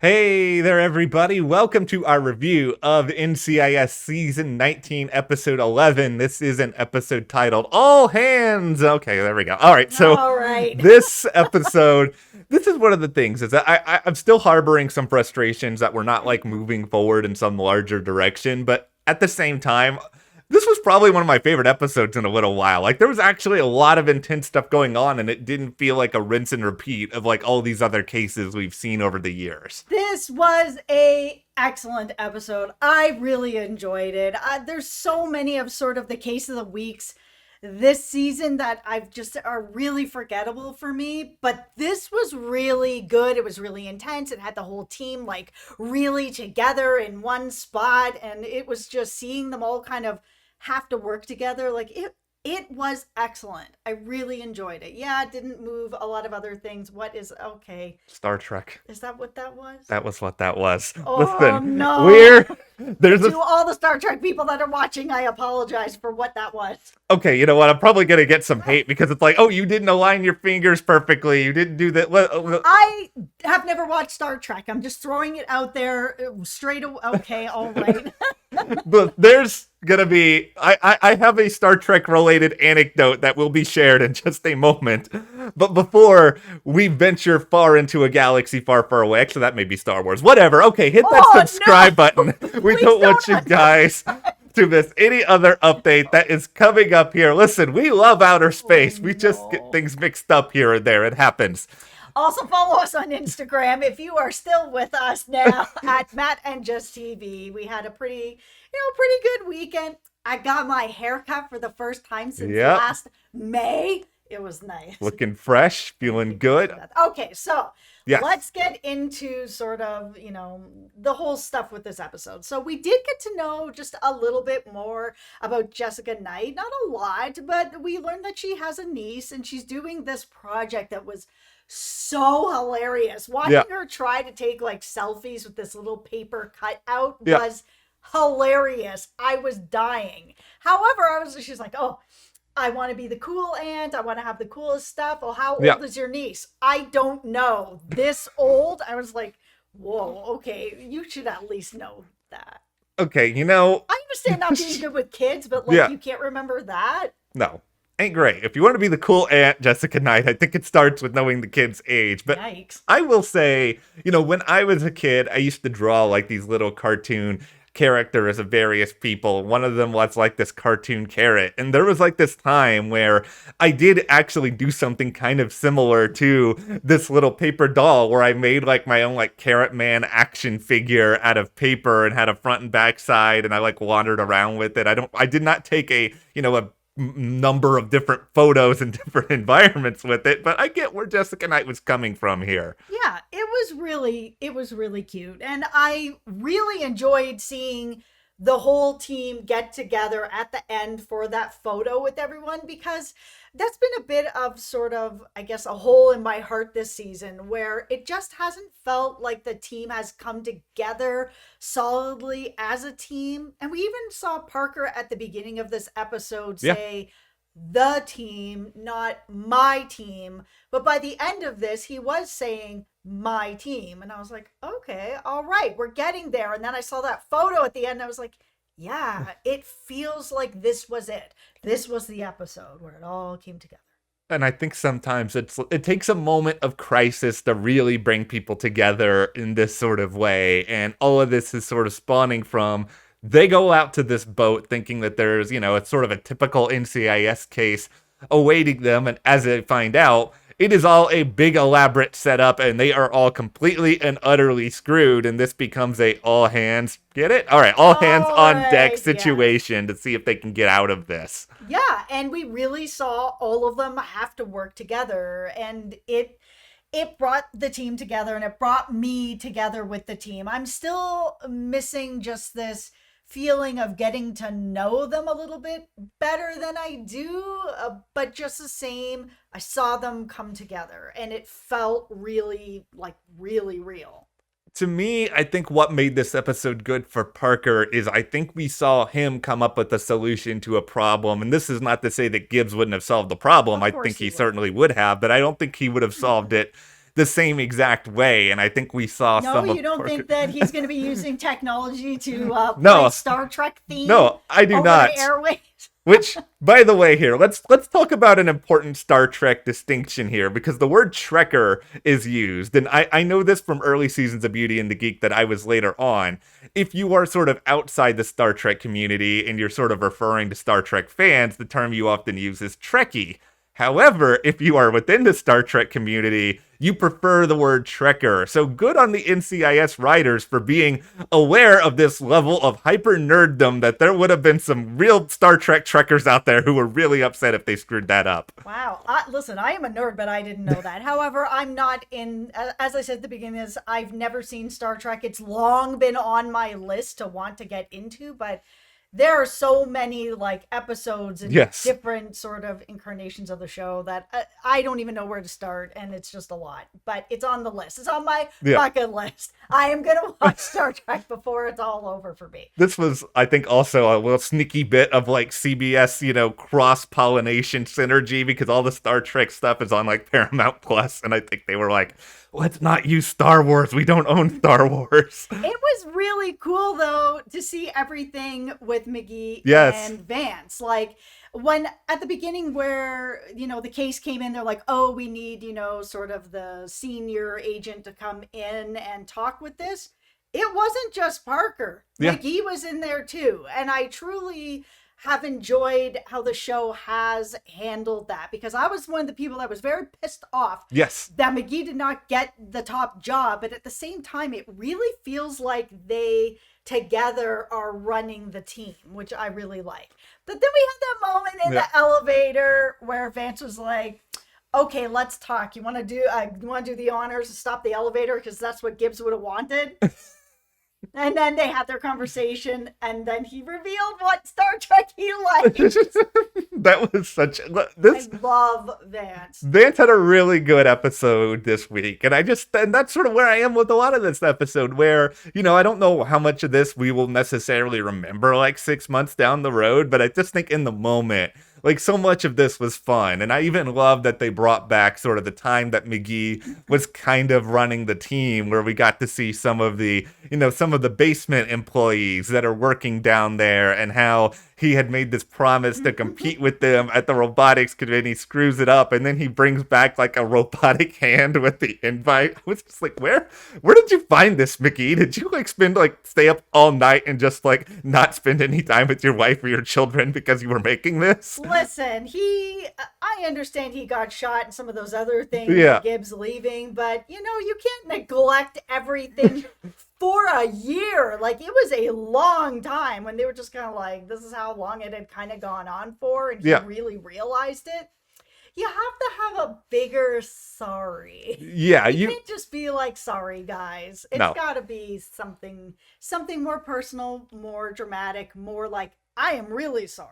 Hey there, everybody. Welcome to our review of NCIS Season 19, Episode 11. This is an episode titled All Hands. Okay, there we go. All right, so All right. this episode, this is one of the things, is that I'm still harboring some frustrations that we're not, like, moving forward in some larger direction, but at the same time, this was probably one of my favorite episodes in a little while. Like, there was actually a lot of intense stuff going on, and it didn't feel like a rinse and repeat of, like, all these other cases we've seen over the years. This was a excellent episode. I really enjoyed it. There's so many of sort of the case of the weeks this season that I've just are really forgettable for me, but this was really good. It was really intense. It had the whole team like really together in one spot, and it was just seeing them all kind of have to work together. It was excellent. I really enjoyed it. Yeah, it didn't move a lot of other things. What is okay? Star Trek. Is that what that was? That was what that was. Oh, Listen, no. there's To all the Star Trek people that are watching, I apologize for what that was. Okay, you know what? I'm probably gonna get some hate because it's like, oh, you didn't align your fingers perfectly. You didn't do that. I have never watched Star Trek. I'm just throwing it out there straight away. Okay, all right. But there's gonna be I have a Star Trek related anecdote that will be shared in just a moment. But before we venture far into a galaxy far, far away, actually that may be Star Wars. Whatever. Okay, hit that subscribe button. We don't want you guys to miss any other update that is coming up here. Listen, we love outer space. We just get things mixed up here and there. It happens. Also follow us on Instagram if you are still with us now at Matt and Jess TV. We had a pretty good weekend. I got my haircut for the first time since last May. It was nice. Looking fresh, feeling good. Okay, so let's get into sort of, the whole stuff with this episode. So we did get to know just a little bit more about Jessica Knight. Not a lot, but we learned that she has a niece and she's doing this project that was so hilarious. Watching her try to take like selfies with this little paper cutout was hilarious. I was dying. However, she's like, oh, I want to be the cool aunt. I want to have the coolest stuff. Oh, how old is your niece? I don't know. This old? I was like, whoa, okay, you should at least know that. Okay, I understand not being good with kids, but you can't remember that? No. Ain't great. If you want to be the cool Aunt Jessica Knight, I think it starts with knowing the kid's age. But yikes. I will say, when I was a kid, I used to draw like these little cartoon characters of various people. One of them was like this cartoon carrot. And there was like this time where I did actually do something kind of similar to this little paper doll where I made like my own like Carrot Man action figure out of paper and had a front and back side, and I like wandered around with it. I did not take a number of different photos and different environments with it, but I get where Jessica Knight was coming from here. Yeah, it was really cute, and I really enjoyed seeing the whole team get together at the end for that photo with everyone, because that's been a bit of sort of, I guess, a hole in my heart this season where it just hasn't felt like the team has come together solidly as a team. And we even saw Parker at the beginning of this episode say the team, not my team. But by the end of this, he was saying my team. And I was like, okay, all right, we're getting there. And then I saw that photo at the end. And I was like, yeah, it feels like this was it. This was the episode where it all came together. And I think sometimes it takes a moment of crisis to really bring people together in this sort of way. And all of this is sort of spawning from, they go out to this boat thinking that there's, it's sort of a typical NCIS case awaiting them. And as they find out, it is all a big elaborate setup, and they are all completely and utterly screwed. And this becomes a all hands, get it? All right, all hands on deck situation to see if they can get out of this. Yeah, and we really saw all of them have to work together, and it brought the team together, and it brought me together with the team. I'm still missing just this feeling of getting to know them a little bit better than I do, but just the same, I saw them come together and it felt really real. To me, I think what made this episode good for Parker is I think we saw him come up with a solution to a problem. And this is not to say that Gibbs wouldn't have solved the problem. I think he certainly would have, but I don't think he would have solved it the same exact way. And I think we saw No, some you of don't Parker. think that he's going to be using technology to play No, Star Trek theme no, I do over the not. airwaves? Which, by the way, here let's talk about an important Star Trek distinction here, because the word Trekker is used, and I know this from early seasons of Beauty and the Geek that I was later on. If you are sort of outside the Star Trek community and you're sort of referring to Star Trek fans, the term you often use is Trekkie. However, if you are within the Star Trek community, you prefer the word Trekker. So good on the NCIS writers for being aware of this level of hyper nerddom, that there would have been some real Star Trek Trekkers out there who were really upset if they screwed that up. Wow. Listen, I am a nerd, but I didn't know that. However, I'm not in, as I said at the beginning, is I've never seen Star Trek. It's long been on my list to want to get into, but there are so many like episodes and Yes. different sort of incarnations of the show that I don't even know where to start, and it's just a lot. But it's on the list. It's on my bucket list. I am gonna watch Star Trek before it's all over for me. This was, I think, also a little sneaky bit of like CBS, cross pollination synergy, because all the Star Trek stuff is on like Paramount Plus, and I think they were like, let's not use Star Wars. We don't own Star Wars. It was really cool though to see everything with McGee Yes. and Vance. Like when at the beginning where, the case came in, they're like, oh, we need, sort of the senior agent to come in and talk with this. It wasn't just Parker. Yeah. McGee was in there too. And I truly have enjoyed how the show has handled that, because I was one of the people that was very pissed off Yes. that McGee did not get the top job. But at the same time, it really feels like they together are running the team, which I really like. But then we had that moment in the elevator where Vance was like, okay, let's talk. You want to do the honors to stop the elevator, because that's what Gibbs would have wanted. And then they had their conversation, and then he revealed what Star Trek he liked. That was such I love Vance. Vance had a really good episode this week, and that's sort of where I am with a lot of this episode, where, I don't know how much of this we will necessarily remember like 6 months down the road, but I just think in the moment, like, so much of this was fun. And I even love that they brought back sort of the time that McGee was kind of running the team, where we got to see some of the basement employees that are working down there, and how he had made this promise to compete with them at the robotics convention. He screws it up, and then he brings back like a robotic hand with the invite. I was just like, where did you find this, McGee? Did you stay up all night and just like not spend any time with your wife or your children because you were making this? Listen, I understand he got shot and some of those other things, Gibbs leaving, but you can't neglect everything for a year. Like, it was a long time when they were just kind of like, this is how long it had kind of gone on for, and he really realized it. You have to have a bigger sorry. Yeah, you can't just be like, sorry guys. It's got to be something more personal, more dramatic, more like, I am really sorry.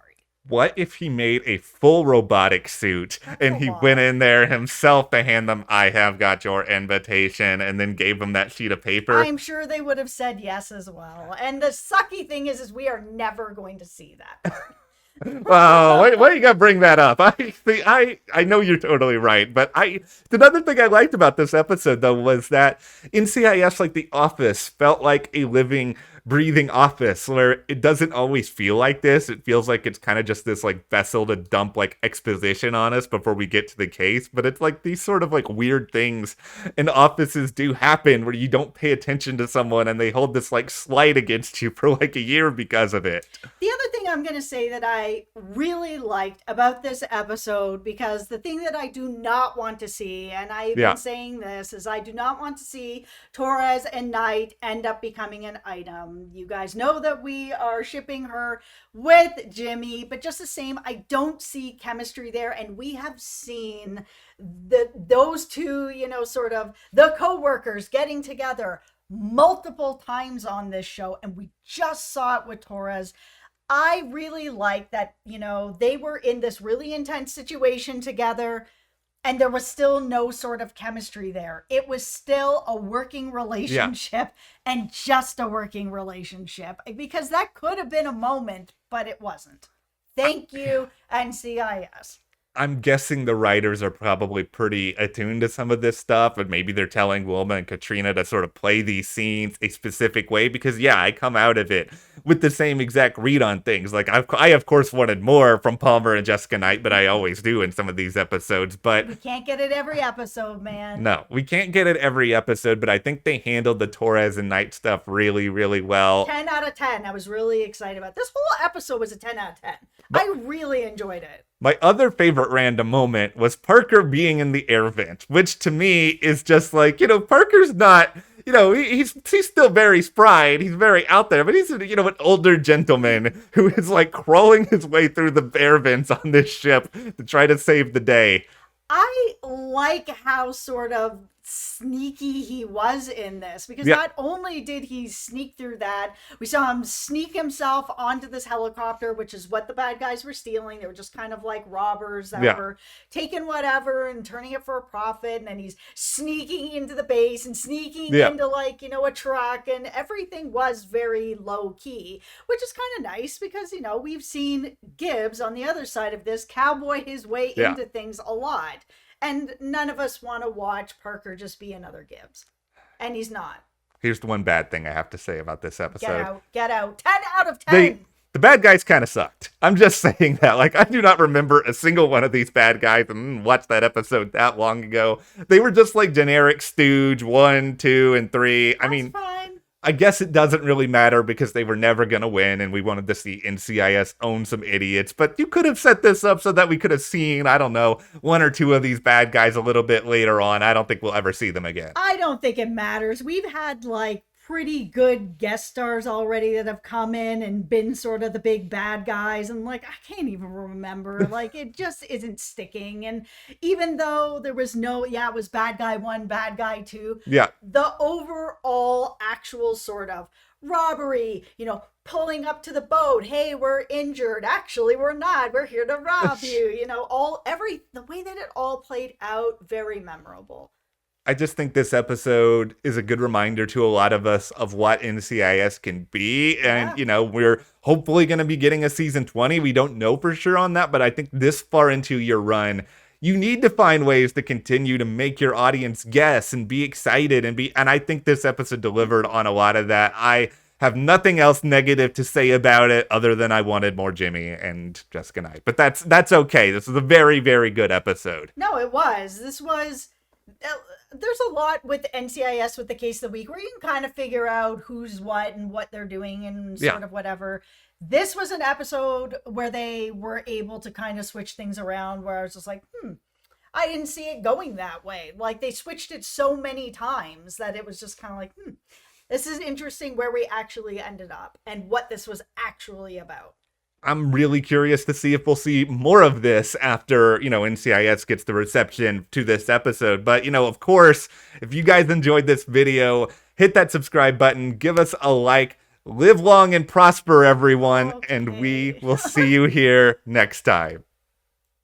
What if he made a full robotic suit and he went in there himself to hand them, I have got your invitation, and then gave them that sheet of paper? I'm sure they would have said yes as well. And the sucky thing is we are never going to see that part. Well, why do you gotta bring that up? I know you're totally right, but another thing I liked about this episode though was that NCIS, like The Office, felt like a living, breathing office, where it doesn't always feel like this. It feels like it's kind of just this like vessel to dump like exposition on us before we get to the case. But it's like these sort of like weird things in offices do happen, where you don't pay attention to someone and they hold this like slight against you for like a year because of it. The other thing I'm going to say that I really liked about this episode, because the thing that I do not want to see, and I've been saying this, is I do not want to see Torres and Knight end up becoming an item. You guys know that we are shipping her with Jimmy, but just the same, I don't see chemistry there. And we have seen those two, sort of the co-workers getting together multiple times on this show. And we just saw it with Torres. I really like that, they were in this really intense situation together, and there was still no sort of chemistry there. It was still a working relationship, and just a working relationship, because that could have been a moment, but it wasn't. Thank you, NCIS. I'm guessing the writers are probably pretty attuned to some of this stuff, and maybe they're telling Wilma and Katrina to sort of play these scenes a specific way because, yeah, I come out of it with the same exact read on things. Like, I of course, wanted more from Palmer and Jessica Knight, but I always do in some of these episodes. But We can't get it every episode, man. no, we can't get it every episode, but I think they handled the Torres and Knight stuff really, really well. 10 out of 10. I was really excited about this whole episode was a 10 out of 10. But I really enjoyed it. my other favorite random moment was Parker being in the air vent, which to me is just like, Parker's not, he's still very spry and he's very out there, but he's, an older gentleman who is like crawling his way through the air vents on this ship to try to save the day. I like how sort of sneaky he was in this because Yeah, not only did he sneak through that, we saw him sneak himself onto this helicopter, which is what the bad guys were stealing. They were just kind of like robbers that yeah, were taking whatever and turning it for a profit. And then he's sneaking into the base and sneaking yeah. into like, a truck, and everything was very low key, which is kind of nice because, we've seen Gibbs on the other side of this cowboy his way Yeah. into things a lot. And none of us want to watch Parker just be another Gibbs. And he's not. Here's the one bad thing I have to say about this Get episode. out. Get out. 10 out of 10. The bad guys kind of sucked. I'm just saying that. Like, I do not remember a single one of these bad guys and watched that episode that long ago. They were just like generic stooge 1, 2, and 3. That's fine. I guess it doesn't really matter because they were never going to win and we wanted to see NCIS own some idiots. But you could have set this up so that we could have seen, I don't know, 1 or 2 of these bad guys a little bit later on. I don't think we'll ever see them again. I don't think it matters. We've had like pretty good guest stars already that have come in and been sort of the big bad guys, and like I can't even remember. Like it just isn't sticking. And even though there was it was bad guy 1, bad guy 2, Yeah. the overall actual sort of robbery, pulling up to the boat, hey, we're injured, actually we're not, we're here to rob you, the way that it all played out, very memorable. I just think this episode is a good reminder to a lot of us of what NCIS can be. And, we're hopefully going to be getting a season 20. We don't know for sure on that, but I think this far into your run, you need to find ways to continue to make your audience guess and be excited and I think this episode delivered on a lot of that. I have nothing else negative to say about it other than I wanted more Jimmy and Jessica Knight. But that's okay. This was a very, very good episode. No, it was. There's a lot with NCIS with the case of the week where you can kind of figure out who's what and what they're doing and sort of whatever. This was an episode where they were able to kind of switch things around where I was just like, I didn't see it going that way. Like they switched it so many times that it was just kind of like, this is interesting where we actually ended up and what this was actually about. I'm really curious to see if we'll see more of this after, NCIS gets the reception to this episode. But, of course, if you guys enjoyed this video, hit that subscribe button, give us a like, live long and prosper, everyone, and we will see you here next time.